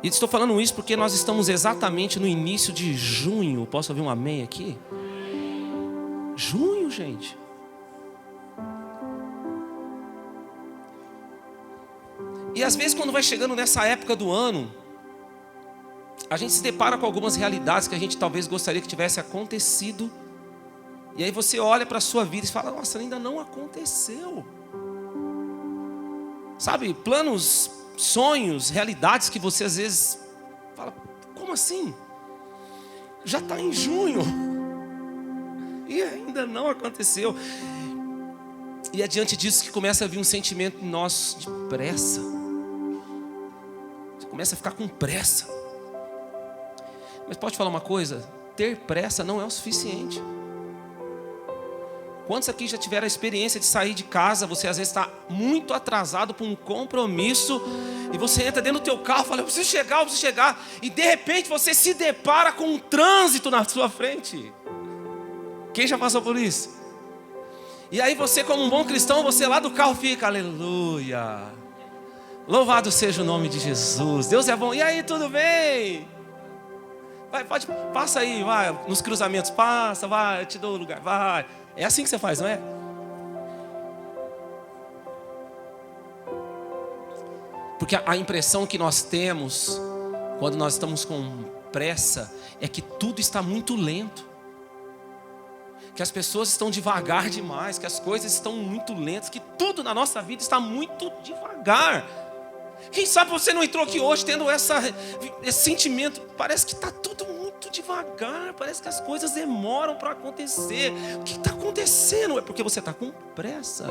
E estou falando isso porque nós estamos exatamente no início de junho. Posso ouvir um amém aqui? Junho, gente. E às vezes quando vai chegando nessa época do ano, a gente se depara com algumas realidades que a gente talvez gostaria que tivesse acontecido. E aí você olha para a sua vida e fala, nossa, ainda não aconteceu. Sabe, planos, sonhos, realidades que você às vezes fala, como assim? Já está em junho. E ainda não aconteceu. E é diante disso que começa a vir um sentimento nosso de pressa. Você começa a ficar com pressa. Mas pode falar uma coisa? Ter pressa não é o suficiente. Quantos aqui já tiveram a experiência de sair de casa? Você às vezes está muito atrasado para um compromisso. E você entra dentro do teu carro e fala, eu preciso chegar. E de repente você se depara com um trânsito na sua frente. Quem já passou por isso? E aí você, como um bom cristão, você lá do carro fica, aleluia. Louvado seja o nome de Jesus. Deus é bom. E aí, tudo bem? Vai, passa aí, vai, nos cruzamentos, passa, vai, eu te dou o lugar, vai. É assim que você faz, não é? Porque a impressão que nós temos, quando nós estamos com pressa, é que tudo está muito lento. Que as pessoas estão devagar demais, que as coisas estão muito lentas, que tudo na nossa vida está muito devagar. Quem sabe você não entrou aqui hoje tendo esse sentimento, parece que está tudo muito devagar, parece que as coisas demoram para acontecer. O que está acontecendo? É porque você está com pressa.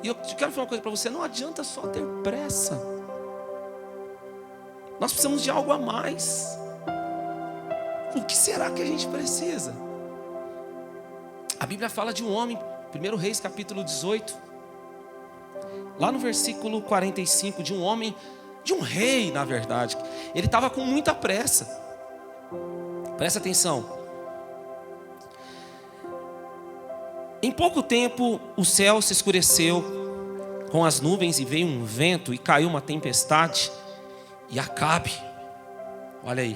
E eu quero falar uma coisa para você, não adianta só ter pressa. Nós precisamos de algo a mais. O que será que a gente precisa? A Bíblia fala de um homem, 1 Reis capítulo 18, lá no versículo 45, de um homem, de um rei na verdade. Ele estava com muita pressa. Presta atenção. Em pouco tempo o céu se escureceu com as nuvens e veio um vento e caiu uma tempestade. E Acabe, olha aí,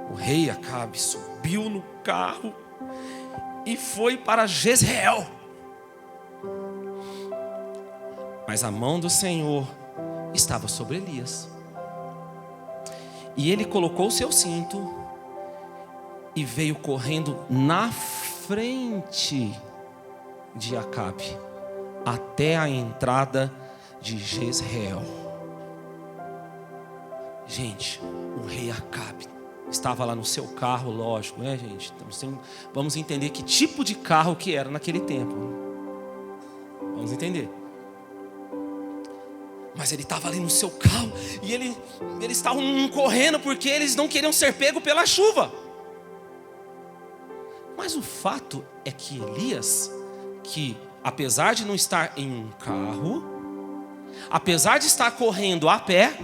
o rei Acabe subiu no carro e foi para Jezreel. Mas a mão do Senhor estava sobre Elias. E ele colocou o seu cinto e veio correndo na frente de Acabe até a entrada de Jezreel. Gente, o rei Acabe estava lá no seu carro, lógico, né, gente? Então, vamos entender que tipo de carro que era naquele tempo. Vamos entender. Mas ele estava ali no seu carro e eles estavam correndo porque eles não queriam ser pegos pela chuva. Mas o fato é que Elias, que apesar de não estar em um carro, apesar de estar correndo a pé,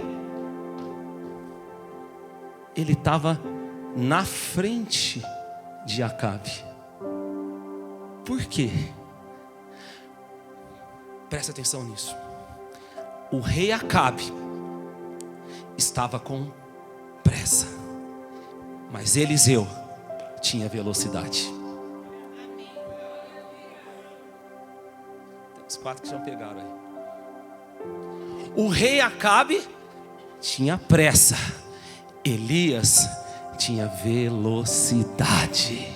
ele estava na frente de Acabe. Por quê? Presta atenção nisso. O rei Acabe estava com pressa, mas Eliseu tinha velocidade. Tem uns 4 que já pegaram aí. O rei Acabe tinha pressa, Elias tinha velocidade.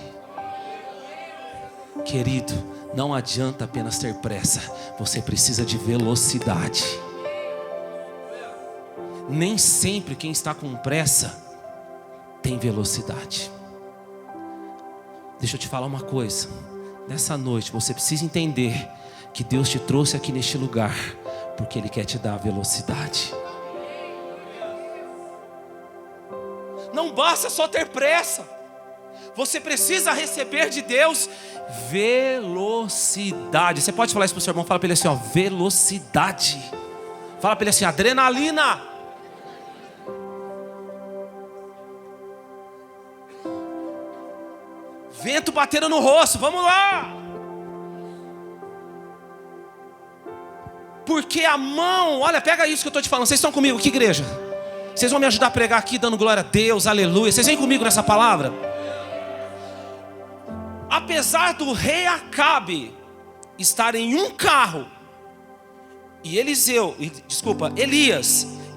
Querido, não adianta apenas ter pressa, você precisa de velocidade. Nem sempre quem está com pressa tem velocidade. Deixa eu te falar uma coisa. Nessa noite você precisa entender que Deus te trouxe aqui neste lugar porque Ele quer te dar velocidade. Não basta só ter pressa. Você precisa receber de Deus velocidade. Você pode falar isso para o seu irmão? Fala para ele assim, ó, velocidade. Fala para ele assim, adrenalina. Vento batendo no rosto, vamos lá. Porque a mão, olha, pega isso que eu estou te falando. Vocês estão comigo, que igreja? Vocês vão me ajudar a pregar aqui, dando glória a Deus, aleluia. Vocês vêm comigo nessa palavra? Apesar do rei Acabe estar em um carro e Elias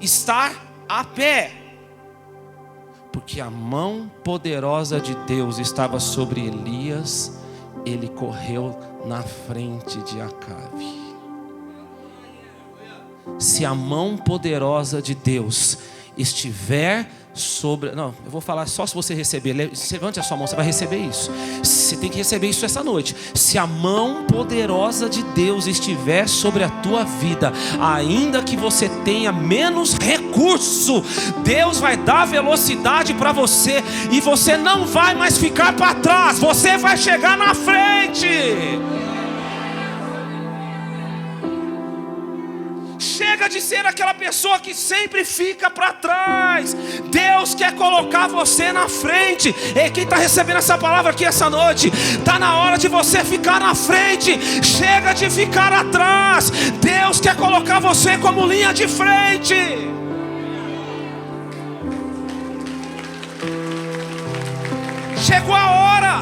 estar a pé, porque a mão poderosa de Deus estava sobre Elias, ele correu na frente de Acabe. Se a mão poderosa de Deus estiver sobre... Não, eu vou falar só se você receber. Levante a sua mão, você vai receber isso. Você tem que receber isso essa noite. Se a mão poderosa de Deus estiver sobre a tua vida, ainda que você tenha menos recurso, Deus vai dar velocidade para você, e você não vai mais ficar para trás, você vai chegar na frente. Chega de ser aquela pessoa que sempre fica para trás. Deus quer colocar você na frente. E quem está recebendo essa palavra aqui essa noite, está na hora de você ficar na frente. Chega de ficar atrás. Deus quer colocar você como linha de frente. Chegou a hora.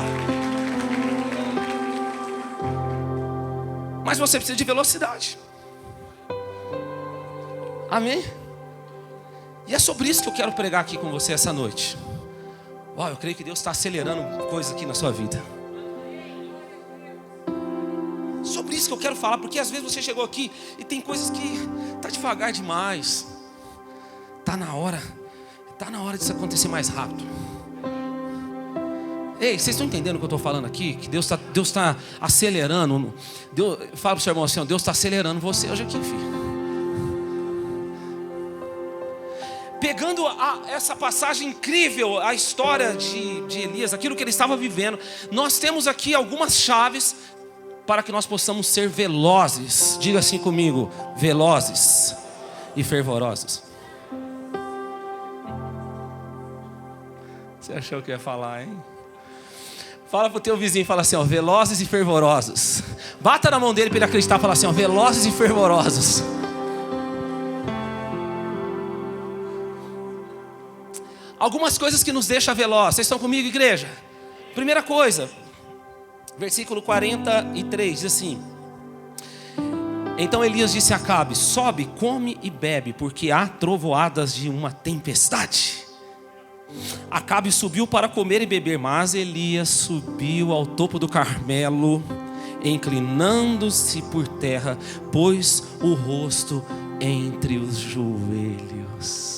Mas você precisa de velocidade. Amém? E é sobre isso que eu quero pregar aqui com você essa noite. Eu creio que Deus está acelerando coisas aqui na sua vida. Sobre isso que eu quero falar, porque às vezes você chegou aqui e tem coisas que está devagar demais. Está na hora disso acontecer mais rápido. Ei, vocês estão entendendo o que eu estou falando aqui? Que Deus está acelerando. Fala para o seu irmão assim, Deus está acelerando você hoje aqui, filho. Pegando essa passagem incrível, a história de Elias, aquilo que ele estava vivendo, nós temos aqui algumas chaves para que nós possamos ser velozes. Diga assim comigo: velozes e fervorosos. Você achou que ia falar, hein? Fala para o teu vizinho, fala assim, velozes e fervorosos. Bata na mão dele para ele acreditar, fala assim, velozes e fervorosos. Algumas coisas que nos deixam velozes. Vocês estão comigo, igreja? Primeira coisa, versículo 43, diz assim: então Elias disse a Acabe: sobe, come e bebe, porque há trovoadas de uma tempestade. Acabe subiu para comer e beber, mas Elias subiu ao topo do Carmelo, inclinando-se por terra, pôs o rosto entre os joelhos.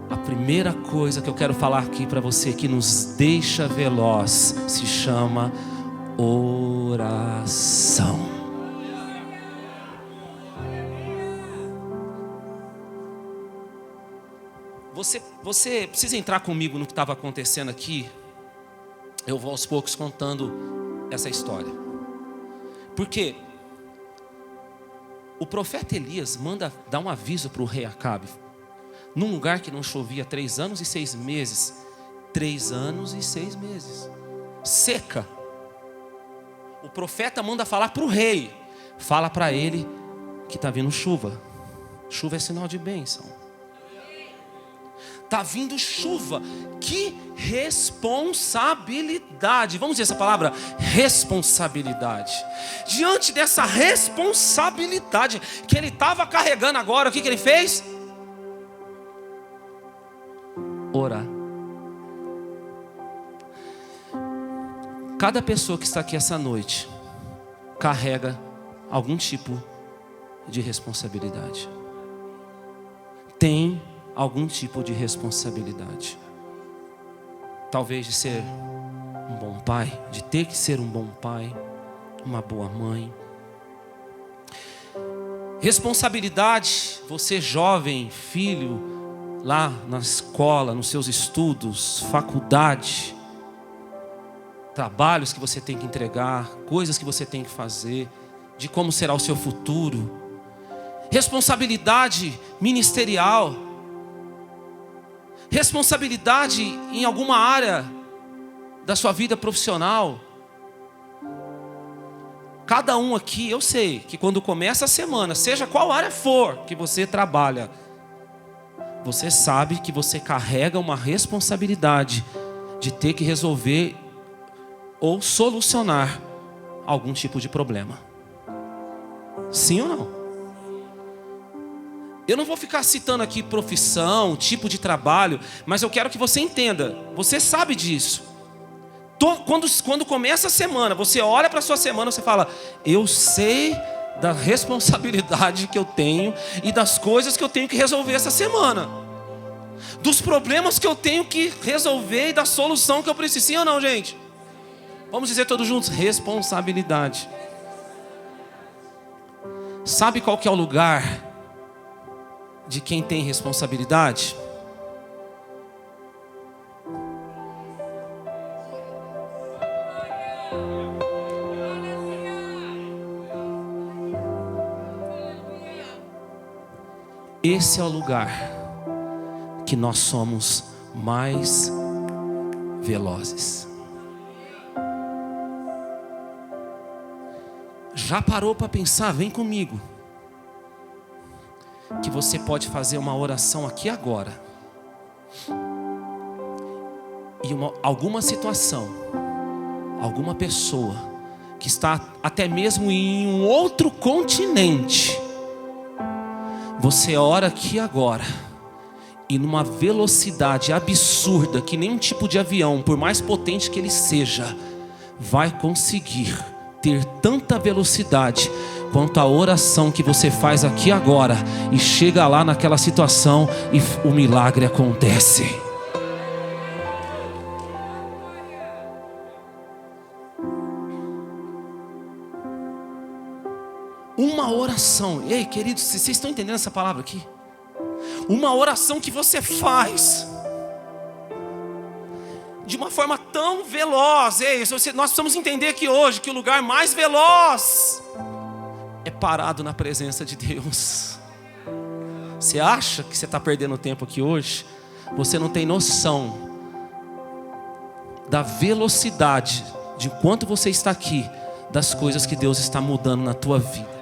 A primeira coisa que eu quero falar aqui para você que nos deixa veloz se chama oração. Você precisa entrar comigo no que estava acontecendo aqui. Eu vou aos poucos contando essa história. Porque o profeta Elias manda dar um aviso para o rei Acabe. Num lugar que não chovia 3 anos e 6 meses. 3 anos e 6 meses. Seca. O profeta manda falar para o rei. Fala para ele que está vindo chuva. Chuva é sinal de bênção. Está vindo chuva. Que responsabilidade. Vamos dizer essa palavra? Responsabilidade. Diante dessa responsabilidade que ele estava carregando agora, o que ele fez? Orar. Cada pessoa que está aqui essa noite carrega algum tipo de responsabilidade. Tem algum tipo de responsabilidade. Talvez de ser um bom pai, de ter que ser um bom pai, uma boa mãe. Responsabilidade, você jovem, filho, lá na escola, nos seus estudos, faculdade, trabalhos que você tem que entregar, coisas que você tem que fazer, de como será o seu futuro. Responsabilidade ministerial, responsabilidade em alguma área da sua vida profissional. Cada um aqui, eu sei que quando começa a semana, seja qual área for que você trabalha, você sabe que você carrega uma responsabilidade de ter que resolver ou solucionar algum tipo de problema. Sim ou não? Eu não vou ficar citando aqui profissão, tipo de trabalho, mas eu quero que você entenda. Você sabe disso. Quando começa a semana, você olha para a sua semana, você fala: eu sei da responsabilidade que eu tenho e das coisas que eu tenho que resolver essa semana, dos problemas que eu tenho que resolver e da solução que eu preciso. Sim ou não, gente? Vamos dizer todos juntos: responsabilidade. Sabe qual que é o lugar de quem tem responsabilidade? Esse é o lugar que nós somos mais velozes. Já parou para pensar? Vem comigo. Que você pode fazer uma oração aqui agora. E alguma situação, alguma pessoa que está até mesmo em um outro continente, você ora aqui agora, e numa velocidade absurda, que nenhum tipo de avião, por mais potente que ele seja, vai conseguir ter tanta velocidade quanto a oração que você faz aqui agora, e chega lá naquela situação e o milagre acontece. Uma oração, ei queridos, vocês estão entendendo essa palavra aqui? Uma oração que você faz de uma forma tão veloz. Ei, nós precisamos entender que hoje, que o lugar mais veloz é parado na presença de Deus. Você acha que você está perdendo tempo aqui hoje? Você não tem noção da velocidade de quanto você está aqui, das coisas que Deus está mudando na tua vida.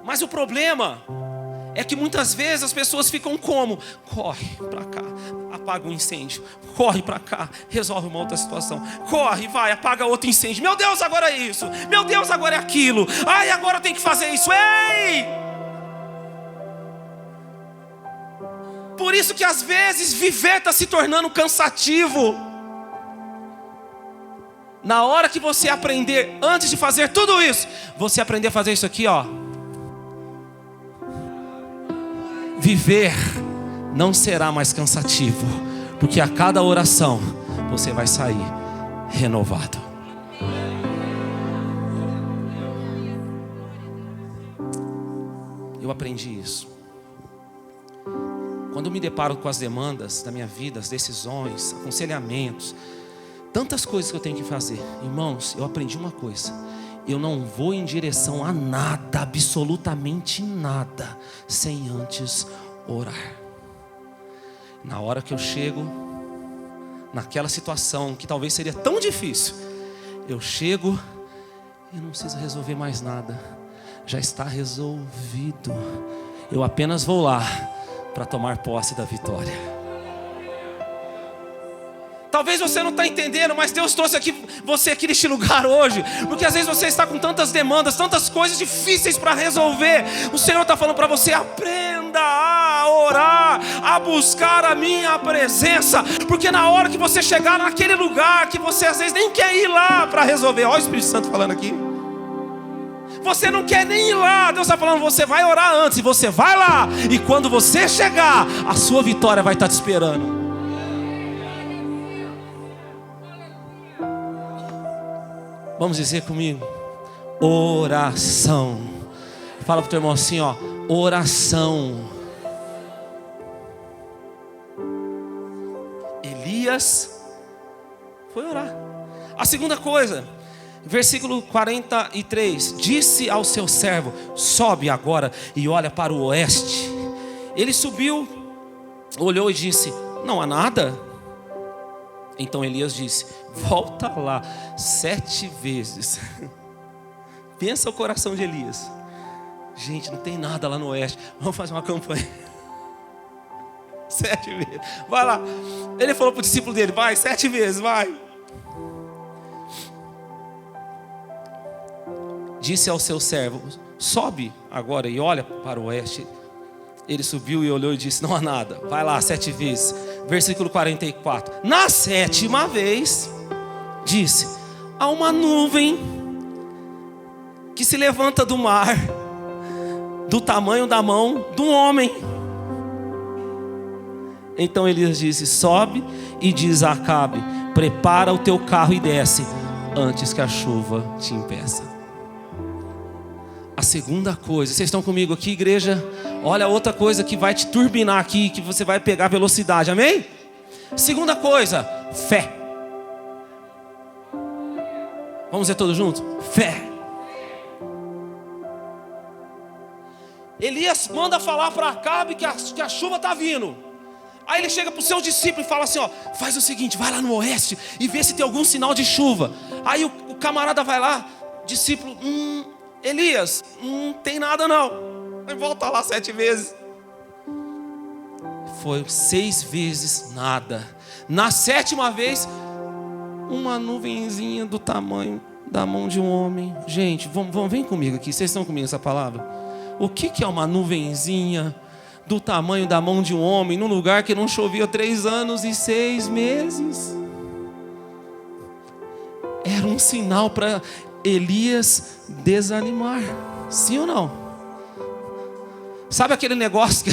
Mas o problema é que muitas vezes as pessoas ficam como? Corre para cá, apaga um incêndio. Corre para cá, resolve uma outra situação. Corre, vai, apaga outro incêndio. Meu Deus, agora é isso. Meu Deus, agora é aquilo. Ai, agora tem que fazer isso. Ei! Por isso que às vezes viver está se tornando cansativo. Na hora que você aprender, antes de fazer tudo isso, você aprender a fazer isso aqui, ó. Viver não será mais cansativo, porque a cada oração você vai sair renovado. Eu aprendi isso. Quando eu me deparo com as demandas da minha vida, as decisões, aconselhamentos, tantas coisas que eu tenho que fazer, irmãos, eu aprendi uma coisa: eu não vou em direção a nada, absolutamente nada, sem antes orar. Na hora que eu chego naquela situação que talvez seria tão difícil, eu chego e não preciso resolver mais nada, já está resolvido. Eu apenas vou lá para tomar posse da vitória. Talvez você não está entendendo, mas Deus trouxe você aqui neste lugar hoje, porque às vezes você está com tantas demandas, tantas coisas difíceis para resolver. O Senhor está falando para você: aprenda a orar, a buscar a minha presença, porque na hora que você chegar naquele lugar que você às vezes nem quer ir lá para resolver, olha o Espírito Santo falando aqui, você não quer nem ir lá, Deus está falando: você vai orar antes, e você vai lá, e quando você chegar, a sua vitória vai estar te esperando. Vamos dizer comigo: oração. Fala para o teu irmão assim, ó: oração. Elias foi orar. A segunda coisa, versículo 43: disse ao seu servo: sobe agora e olha para o oeste. Ele subiu, olhou e disse: não há nada. Então Elias disse: volta lá 7 vezes. Pensa o coração de Elias. Gente, não tem nada lá no oeste. Vamos fazer uma campanha. 7 vezes. Vai lá. Ele falou para o discípulo dele: vai, 7 vezes, vai. Disse ao seu servo: sobe agora e olha para o oeste. Ele subiu e olhou e disse: não há nada. Vai lá 7 vezes. Versículo 44. Na 7ª vez, disse: há uma nuvem que se levanta do mar, do tamanho da mão de um homem. Então Elias disse: sobe e diz a Acabe: prepara o teu carro e desce, antes que a chuva te impeça. A segunda coisa, vocês estão comigo aqui, igreja? Olha outra coisa que vai te turbinar aqui, que você vai pegar velocidade, amém? Segunda coisa, fé. Vamos dizer todos juntos? Fé. Elias manda falar para Acabe que a chuva está vindo. Aí ele chega para os seus discípulos e fala assim: ó, faz o seguinte, vai lá no oeste e vê se tem algum sinal de chuva. Aí o camarada vai lá, discípulo: Elias, não tem nada não. Aí volta lá 7 vezes. Foi 6 vezes nada. Na 7ª vez, uma nuvenzinha do tamanho da mão de um homem. Gente, vem comigo aqui. Vocês estão comigo essa palavra? O que é uma nuvenzinha do tamanho da mão de um homem num lugar que não chovia 3 anos e 6 meses? Era um sinal para Elias desanimar. Sim ou não? Sabe aquele negócio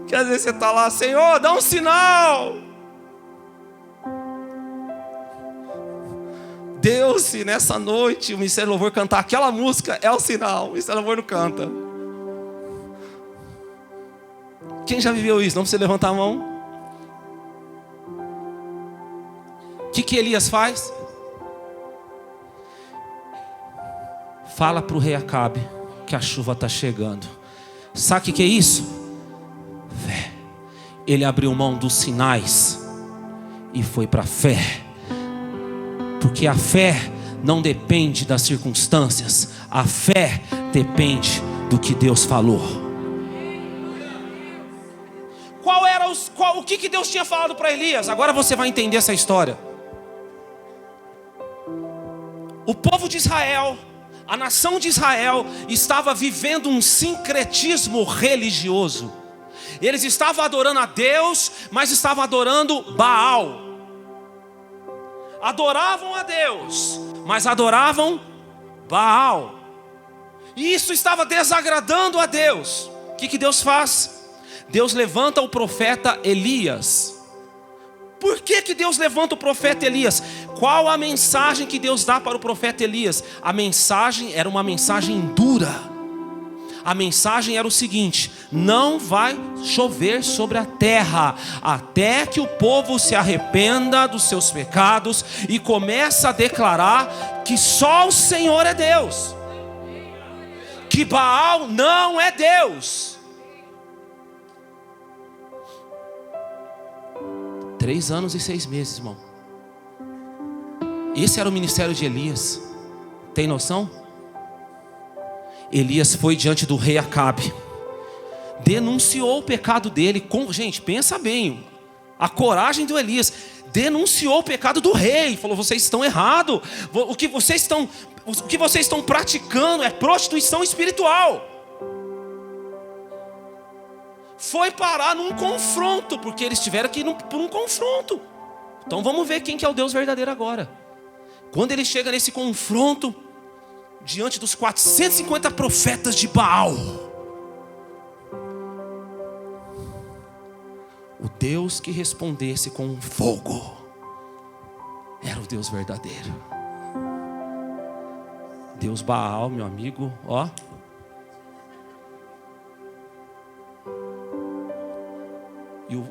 que às vezes você está lá: Senhor, dá um sinal. Deus, se nessa noite o Ministério do Louvor cantar aquela música, é o sinal. O Ministério do Louvor não canta. Quem já viveu isso? Não precisa levantar a mão. O que Elias faz? Fala para o rei Acabe que a chuva está chegando. Sabe o que é isso? Fé. Ele abriu mão dos sinais e foi para a fé. Porque a fé não depende das circunstâncias. A fé depende do que Deus falou. O que Deus tinha falado para Elias? Agora você vai entender essa história. O povo de Israel, a nação de Israel, estava vivendo um sincretismo religioso. Eles estavam adorando a Deus, mas estavam adorando Baal. Adoravam a Deus, mas adoravam Baal. E isso estava desagradando a Deus. O que Deus faz? Deus levanta o profeta Elias. Por que Deus levanta o profeta Elias? Qual a mensagem que Deus dá para o profeta Elias? A mensagem era uma mensagem dura. A mensagem era o seguinte: não vai chover sobre a terra até que o povo se arrependa dos seus pecados e comece a declarar que só o Senhor é Deus, que Baal não é Deus. 3 anos e 6 meses, irmão. Esse era o ministério de Elias. Tem noção? Elias foi diante do rei Acabe, denunciou o pecado dele. Gente, pensa bem, a coragem do Elias. Denunciou o pecado do rei. Falou: vocês estão errados. O que vocês estão praticando é prostituição espiritual. Foi parar num confronto, porque eles tiveram que ir por um confronto. Então vamos ver quem que é o Deus verdadeiro agora. Quando ele chega nesse confronto, diante dos 450 profetas de Baal, o Deus que respondesse com fogo era o Deus verdadeiro. Deus Baal, meu amigo, ó.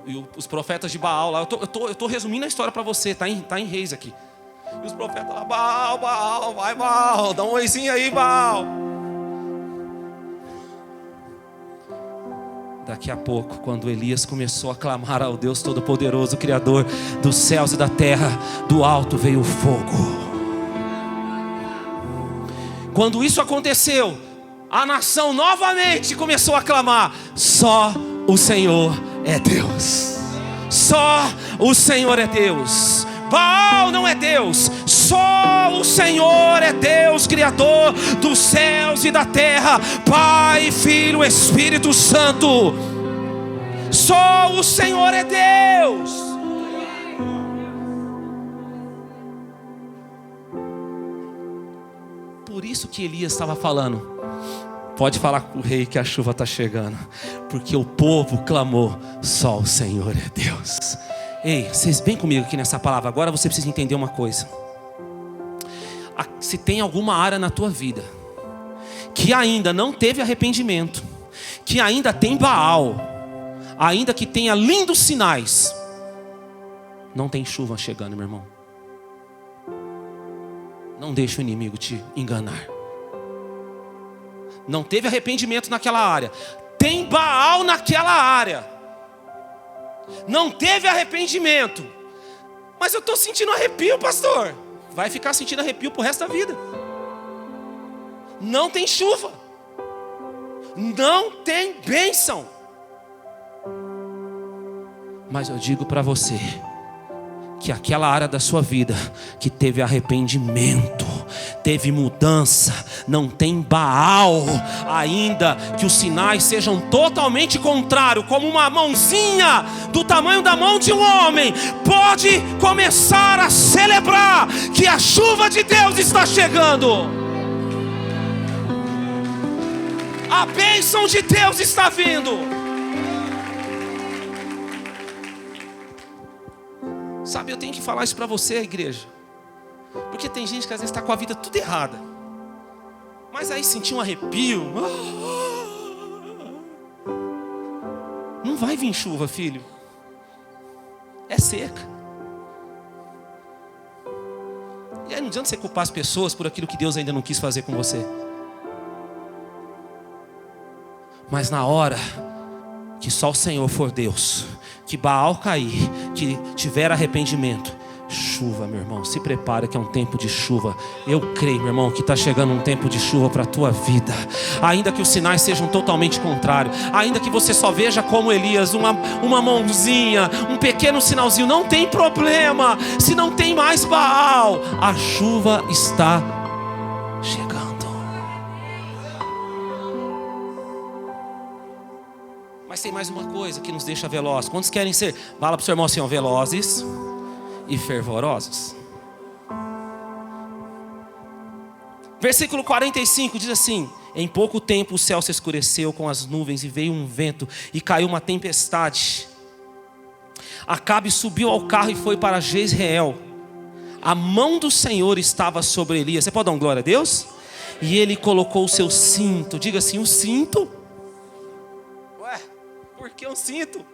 E os profetas de Baal lá, eu tô resumindo a história para você, tá em Reis aqui. E os profetas lá: Baal, Baal, vai Baal, dá um oizinho aí, Baal. Daqui a pouco, quando Elias começou a clamar ao Deus Todo-Poderoso, Criador dos céus e da terra, do alto veio o fogo. Quando isso aconteceu, a nação novamente começou a clamar: só o Senhor é Deus. Só o Senhor é Deus. Baal não é Deus. Só o Senhor é Deus, Criador dos céus e da terra, Pai, Filho, Espírito Santo. Só o Senhor é Deus. Por isso que Elias estava falando: pode falar com o rei que a chuva está chegando, porque o povo clamou: só o Senhor é Deus. Ei, vocês vêm comigo aqui nessa palavra. Agora você precisa entender uma coisa. Se tem alguma área na tua vida que ainda não teve arrependimento, que ainda tem Baal, ainda que tenha lindos sinais, não tem chuva chegando, meu irmão. Não deixe o inimigo te enganar. Não teve arrependimento naquela área, tem Baal naquela área. Não teve arrependimento, mas eu estou sentindo arrepio, pastor. Vai ficar sentindo arrepio pro resto da vida. Não tem chuva, não tem bênção. Mas eu digo para você que aquela área da sua vida que teve arrependimento, teve mudança, não tem Baal, ainda que os sinais sejam totalmente contrários, como uma mãozinha do tamanho da mão de um homem, pode começar a celebrar que a chuva de Deus está chegando. A bênção de Deus está vindo. Sabe, eu tenho que falar isso para você, igreja, porque tem gente que às vezes está com a vida tudo errada, mas aí sentiu um arrepio. Não vai vir chuva, filho. É seca. E aí não adianta você culpar as pessoas por aquilo que Deus ainda não quis fazer com você. Mas na hora que só o Senhor for Deus, que Baal cair, que tiver arrependimento, chuva, meu irmão, se prepara que é um tempo de chuva. Eu creio, meu irmão, que está chegando um tempo de chuva para a tua vida. Ainda que os sinais sejam totalmente contrários, ainda que você só veja como Elias, uma mãozinha, um pequeno sinalzinho, não tem problema. Se não tem mais Baal, a chuva está chegando. Mas tem mais uma coisa que nos deixa velozes. Quantos querem ser? Fala para o seu irmão assim, ó, velozes e fervorosos. Versículo 45 diz assim: em pouco tempo o céu se escureceu com as nuvens e veio um vento e caiu uma tempestade. Acabe subiu ao carro e foi para Jezreel. A mão do Senhor estava sobre Elias. Você pode dar uma glória a Deus? E ele colocou o seu cinto. Diga assim, o cinto. Ué, por que um cinto?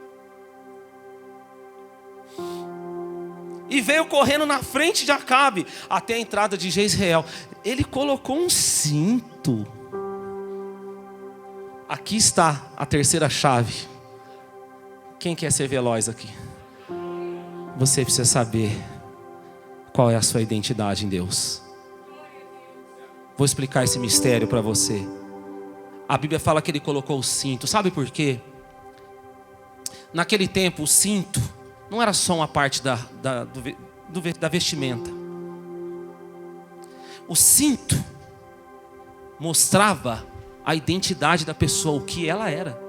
E veio correndo na frente de Acabe até a entrada de Jezreel. Ele colocou um cinto. Aqui está a terceira chave. Quem quer ser veloz aqui? Você precisa saber qual é a sua identidade em Deus. Vou explicar esse mistério para você. A Bíblia fala que ele colocou o cinto. Sabe por quê? Naquele tempo o cinto não era só uma parte da vestimenta. O cinto mostrava a identidade da pessoa, o que ela era.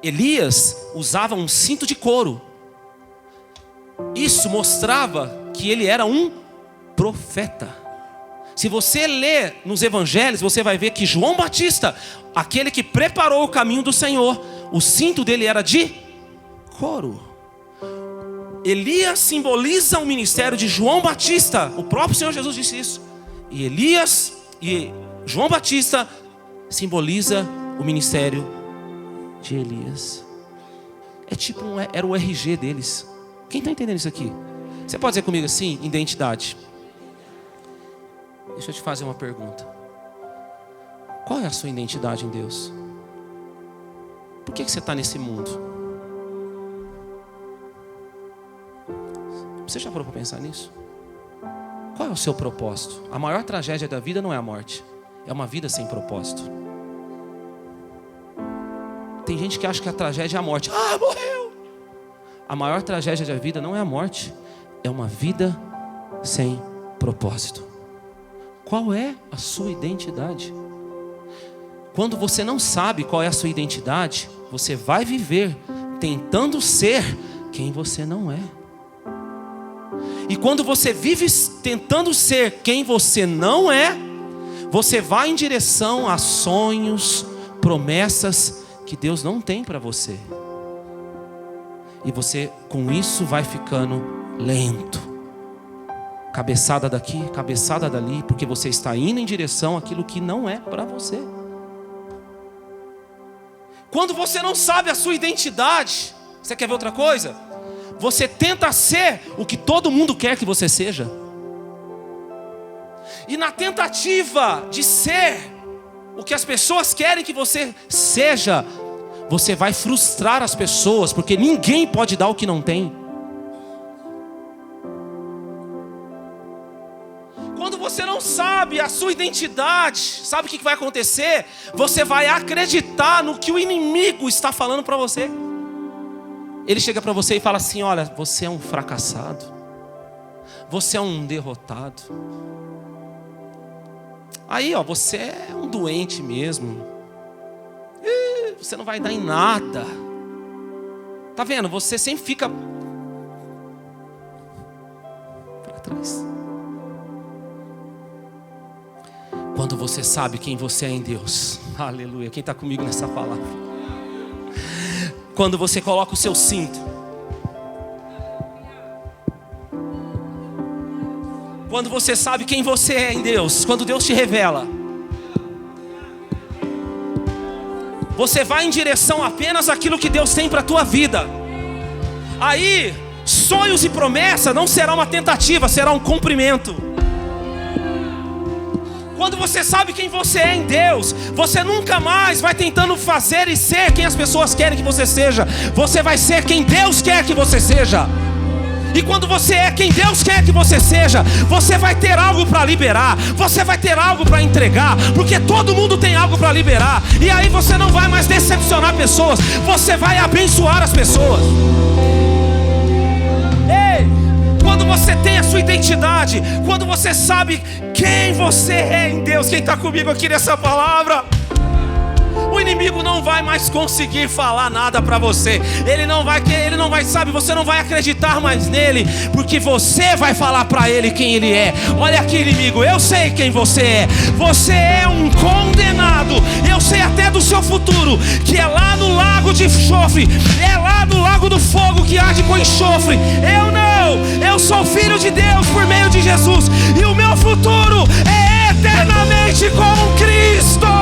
Elias usava um cinto de couro. Isso mostrava que ele era um profeta. Se você ler nos evangelhos, você vai ver que João Batista, aquele que preparou o caminho do Senhor, o cinto dele era de couro. Elias simboliza o ministério de João Batista. O próprio Senhor Jesus disse isso. E Elias e João Batista simboliza o ministério de Elias. É tipo era o RG deles. Quem está entendendo isso aqui? Você pode dizer comigo assim, identidade. Deixa eu te fazer uma pergunta. Qual é a sua identidade em Deus? Por que você está nesse mundo? Você já parou para pensar nisso? Qual é o seu propósito? A maior tragédia da vida não é a morte, é uma vida sem propósito. Tem gente que acha que a tragédia é a morte. Ah, morreu! A maior tragédia da vida não é a morte, é uma vida sem propósito. Qual é a sua identidade? Quando você não sabe qual é a sua identidade, você vai viver tentando ser quem você não é. E quando você vive tentando ser quem você não é, você vai em direção a sonhos, promessas que Deus não tem para você. E você com isso vai ficando lento. Cabeçada daqui, cabeçada dali, porque você está indo em direção àquilo que não é para você. Quando você não sabe a sua identidade, você quer ver outra coisa? Você tenta ser o que todo mundo quer que você seja. E na tentativa de ser o que as pessoas querem que você seja, você vai frustrar as pessoas, porque ninguém pode dar o que não tem. Quando você não sabe a sua identidade, sabe o que vai acontecer? Você vai acreditar no que o inimigo está falando para você. Ele chega para você e fala assim: olha, você é um fracassado, você é um derrotado. Aí, ó, você é um doente mesmo. Você não vai dar em nada. Tá vendo? Você sempre fica para trás. Quando você sabe quem você é em Deus, aleluia, quem está comigo nessa palavra? Quando você coloca o seu cinto, quando você sabe quem você é em Deus, quando Deus te revela, você vai em direção apenas àquilo que Deus tem para a tua vida. Aí, sonhos e promessa não será uma tentativa, será um cumprimento. Quando você sabe quem você é em Deus, você nunca mais vai tentando fazer e ser quem as pessoas querem que você seja. Você vai ser quem Deus quer que você seja. E quando você é quem Deus quer que você seja, você vai ter algo para liberar, você vai ter algo para entregar, porque todo mundo tem algo para liberar. E aí você não vai mais decepcionar pessoas, você vai abençoar as pessoas. Ei! Quando você tem a sua identidade, quando você sabe quem você é em Deus, quem está comigo aqui nessa palavra, o inimigo não vai mais conseguir falar nada para você. Ele não vai, sabe, você não vai acreditar mais nele, porque você vai falar para ele quem ele é. Olha aqui, inimigo, eu sei quem você é. Você é um condenado. Eu sei até do seu futuro, que é lá no lago de enxofre, é lá no lago do fogo que arde com enxofre. Eu não, eu sou filho de Deus por meio de Jesus, e o meu futuro é eternamente com Cristo.